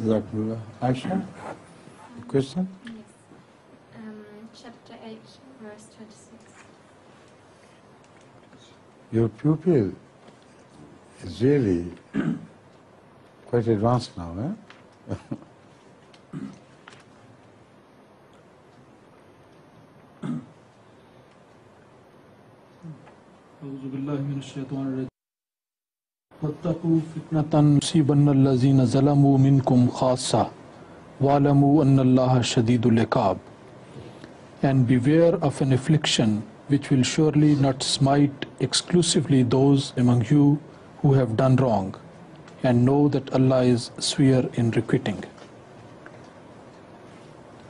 Jazakallah. Aisha, question? Yes. Chapter 8, verse 26. Your pupil is really quite advanced now, eh? أعوذ بالله من الشيطان الرجيم واتقوا فتنة تصيبن الذين ظلموا منكم خاصة واعلموا أن الله شديد العقاب. And beware of an affliction which will surely not smite exclusively those among you who have done wrong, and know that Allah is severe in requiting.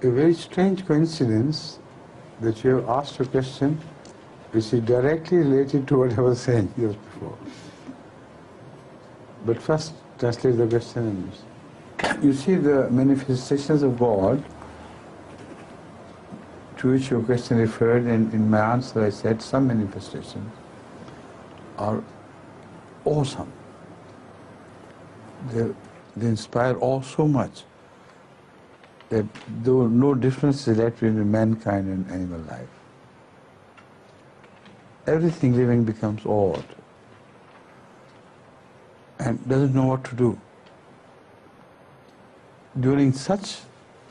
A very strange coincidence that you have asked a question which is directly related to what I was saying just before. But first, translate the question. You see, the manifestations of God to which your question referred, and in my answer I said some manifestations are awesome. They inspire awe so much that there was no difference is left between mankind and animal life. Everything living becomes awed and doesn't know what to do. During such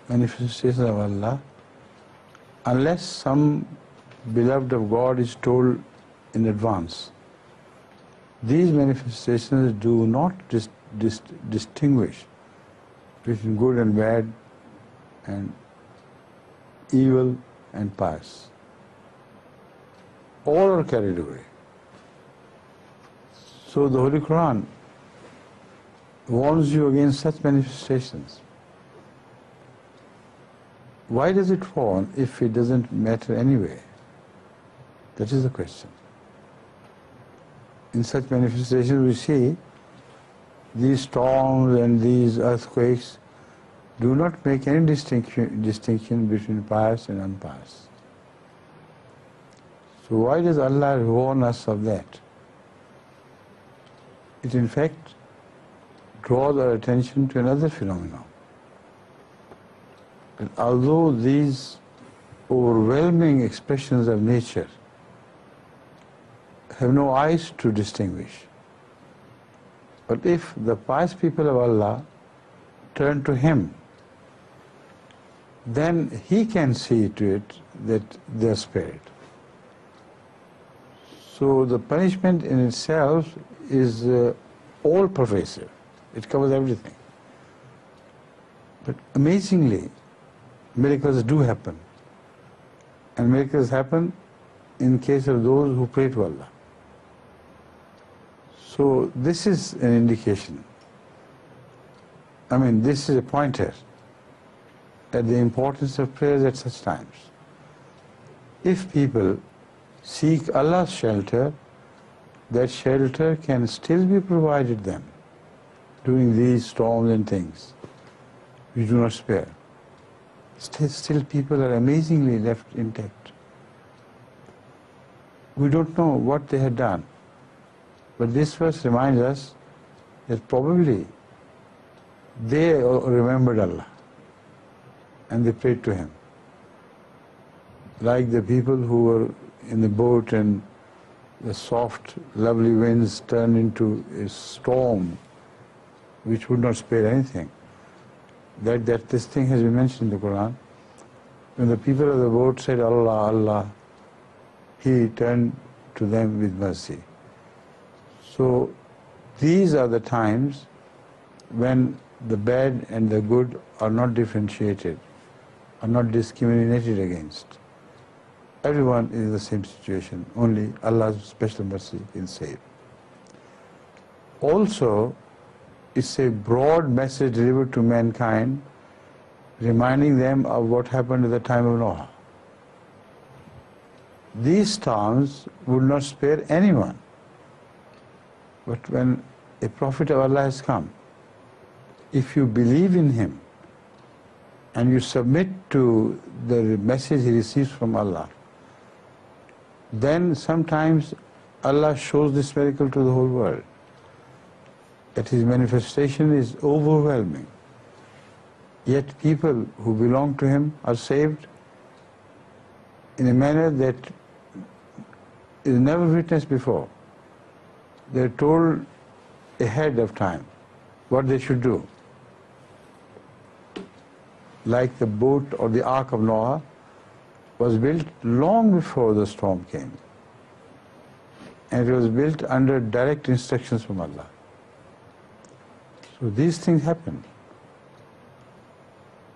manifestations of Allah, unless some beloved of God is told in advance, these manifestations do not distinguish between good and bad and evil and pious. All are carried away. So the Holy Quran warns you against such manifestations. Why does it warn if it doesn't matter anyway? That is the question. In such manifestations we see these storms and these earthquakes do not make any distinction between pious and unpious. So why does Allah warn us of that? It in fact draws our attention to another phenomenon. That although these overwhelming expressions of nature have no eyes to distinguish, but if the pious people of Allah turn to Him, then He can see to it that they are spared. So the punishment in itself is all-pervasive. It covers everything. But amazingly, miracles do happen. And miracles happen in case of those who pray to Allah. So this is an indication. This is a pointer at the importance of prayers at such times. If people seek Allah's shelter, that shelter can still be provided them during these storms and things. We do not spare. Still people are amazingly left intact. We don't know what they had done. But this verse reminds us that probably they remembered Allah and they prayed to Him. Like the people who were in the boat and the soft, lovely winds turned into a storm which would not spare anything. That this thing has been mentioned in the Quran. When the people of the boat said, Allah, Allah, He turned to them with mercy. So these are the times when the bad and the good are not differentiated, are not discriminated against. Everyone is in the same situation, only Allah's special mercy can save. Also, it's a broad message delivered to mankind, reminding them of what happened at the time of Noah. These storms would not spare anyone. But when a prophet of Allah has come, if you believe in him and you submit to the message he receives from Allah, then sometimes Allah shows this miracle to the whole world, that His manifestation is overwhelming. Yet people who belong to him are saved in a manner that is never witnessed before. They are told ahead of time what they should do. Like the boat or the ark of Noah was built long before the storm came. And it was built under direct instructions from Allah. So these things happen.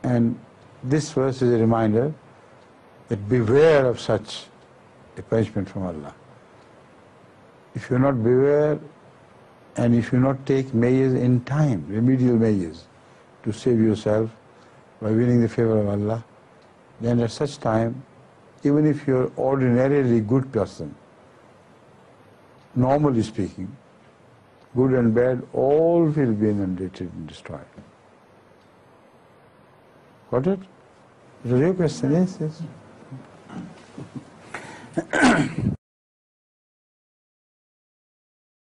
And this verse is a reminder that beware of such a punishment from Allah. If you not beware and if you not take measures in time, remedial measures, to save yourself by winning the favor of Allah, then at such time, even if you are ordinarily good person, normally speaking, good and bad, all will be inundated and destroyed. Got it? It's a real question, yes, yes.